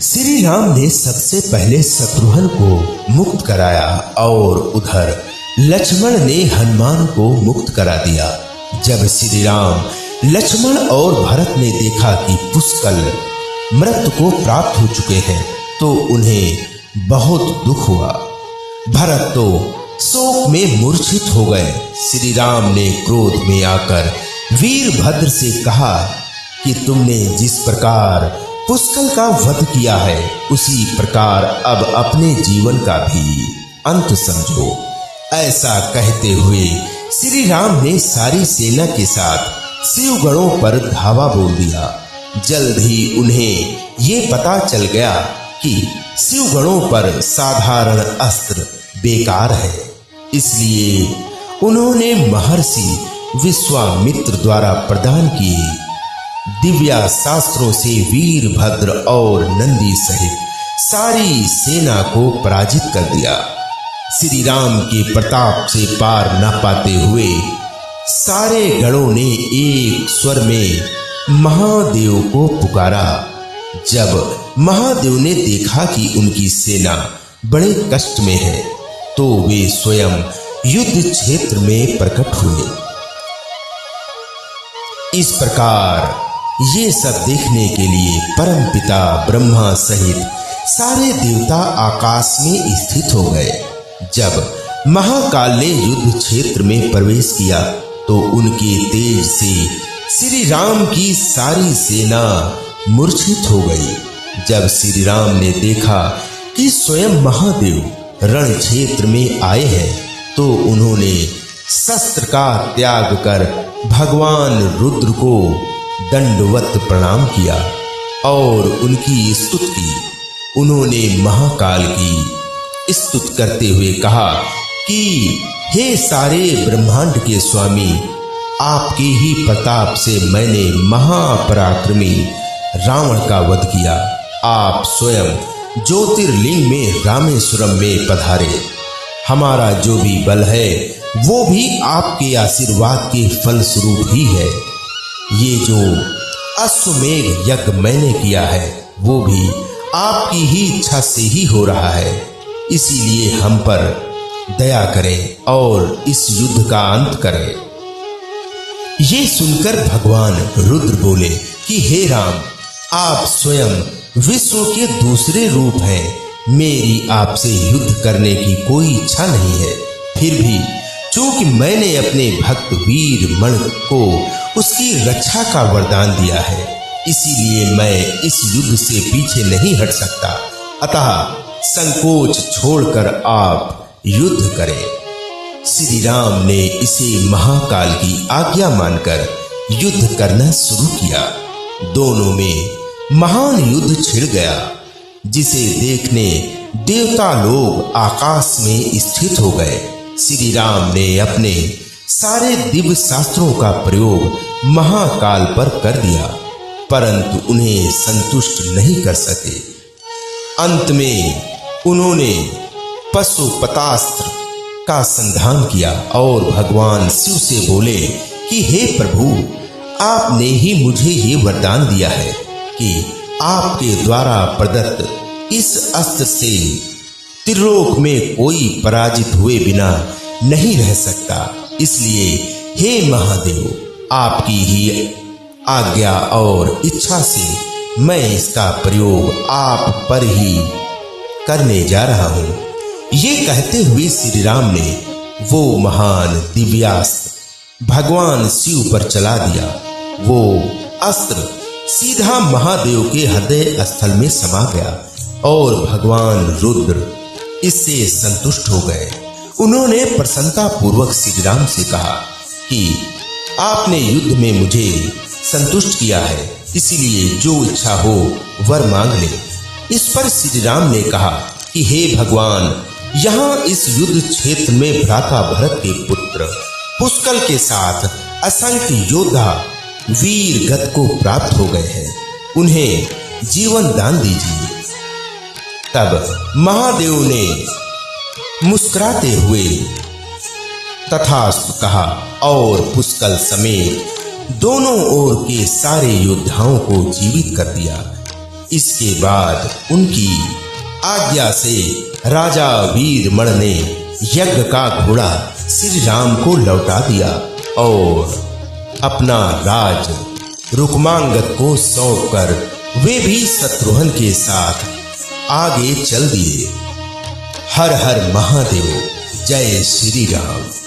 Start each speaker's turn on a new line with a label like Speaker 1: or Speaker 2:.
Speaker 1: श्री राम ने सबसे पहले शत्रुघ्न को मुक्त कराया और उधर लक्ष्मण ने हनुमान को मुक्त करा दिया। जब श्री राम, लक्ष्मण और भरत ने देखा कि पुष्कल मृत्यु को प्राप्त हो चुके हैं तो उन्हें बहुत दुख हुआ। भरत तो शोक में मूर्छित हो गए। श्री राम ने क्रोध में आकर वीरभद्र से कहा कि तुमने जिस प्रकार पुष्कल का वध किया है उसी प्रकार अब अपने जीवन का भी अंत समझो। ऐसा कहते हुए श्री राम ने सारी सेना के साथ शिवगणों पर धावा बोल दिया। जल्द ही उन्हें ये पता चल गया कि शिवगणों पर साधारण अस्त्र बेकार है, इसलिए उन्होंने महर्षि विश्वामित्र द्वारा प्रदान किए दिव्या शास्त्रों से वीरभद्र और नंदी सहित सारी सेना को पराजित कर दिया। श्री राम के प्रताप से पार न पाते हुए सारे गणों ने एक स्वर में महादेव को पुकारा। जब महादेव ने देखा कि उनकी सेना बड़े कष्ट में है तो वे स्वयं युद्ध क्षेत्र में प्रकट हुए। इस प्रकार ये सब देखने के लिए परमपिता ब्रह्मा सहित सारे देवता आकाश में स्थित हो गए। जब महाकाल ने युद्ध क्षेत्र में प्रवेश किया तो उनके तेज से श्री राम की सारी सेना मूर्छित हो गई। जब श्री राम ने देखा कि स्वयं महादेव रण क्षेत्र में आए हैं तो उन्होंने शस्त्र का त्याग कर भगवान रुद्र को दंडवत प्रणाम किया और उनकी स्तुति की। उन्होंने महाकाल की स्तुति करते हुए कहा कि हे सारे ब्रह्मांड के स्वामी, आपके ही प्रताप से मैंने महापराक्रमी रावण का वध किया। आप स्वयं ज्योतिर्लिंग में रामेश्वरम में पधारे। हमारा जो भी बल है वो भी आपके आशीर्वाद के फलस्वरूप ही है। ये जो अश्वमेघ यज्ञ मैंने किया है वो भी आपकी ही इच्छा से ही हो रहा है, इसीलिए हम पर दया करें और इस युद्ध का अंत करें। ये सुनकर भगवान रुद्र बोले कि हे राम, आप स्वयं विष्णु के दूसरे रूप हैं। मेरी आपसे युद्ध करने की कोई इच्छा नहीं है, फिर भी चूंकि मैंने अपने भक्त वीर मण को उसकी रक्षा का वरदान दिया है, इसीलिए मैं इस युद्ध से पीछे नहीं हट सकता। अतः संकोच छोड़कर आप युद्ध करें। श्री राम ने इसे महाकाल की आज्ञा मानकर युद्ध करना शुरू किया। दोनों में महान युद्ध छिड़ गया, जिसे देखने देवता लोग आकाश में स्थित हो गए। श्री राम ने अपने सारे दिव्य शास्त्रों का प्रयोग महाकाल पर कर दिया, परंतु उन्हें संतुष्ट नहीं कर सके। अंत में उन्होंने पशुपतास्त्र का संधान किया और भगवान शिव से बोले कि हे प्रभु, आपने ही मुझे ये वरदान दिया है कि आपके द्वारा प्रदत्त इस अस्त्र से त्रिलोक में कोई पराजित हुए बिना नहीं रह सकता। इसलिए हे महादेव, आपकी ही आज्ञा और इच्छा से मैं इसका प्रयोग आप पर ही करने जा रहा हूँ। ये कहते हुए श्री राम ने वो महान दिव्यास्त्र भगवान शिव पर चला दिया। वो अस्त्र सीधा महादेव के हृदय स्थल में समा गया और भगवान रुद्र इससे संतुष्ट हो गए। उन्होंने प्रसन्नता पूर्वक श्री राम से कहा कि आपने युद्ध में मुझे संतुष्ट किया है, इसलिए जो इच्छा हो वर मांग ले। इस पर श्री राम ने कहा कि हे भगवान, यहाँ इस युद्ध क्षेत्र में भ्राता भरत के पुत्र पुष्कल के साथ असंख्य योद्धा वीर गत को प्राप्त हो गए हैं, उन्हें जीवन दान दीजिए। तब महादेव ने मुस्कुराते हुए तथास्तु कहा और पुष्कल समेत दोनों ओर के सारे योद्धाओं को जीवित कर दिया। इसके बाद उनकी आज्ञा से राजा वीरमण ने यज्ञ का घोड़ा श्री राम को लौटा दिया और अपना राज रुक्मांगद को सौंपकर वे भी शत्रुघ्न के साथ आगे चल दिए। हर हर महादेव। जय श्री राम।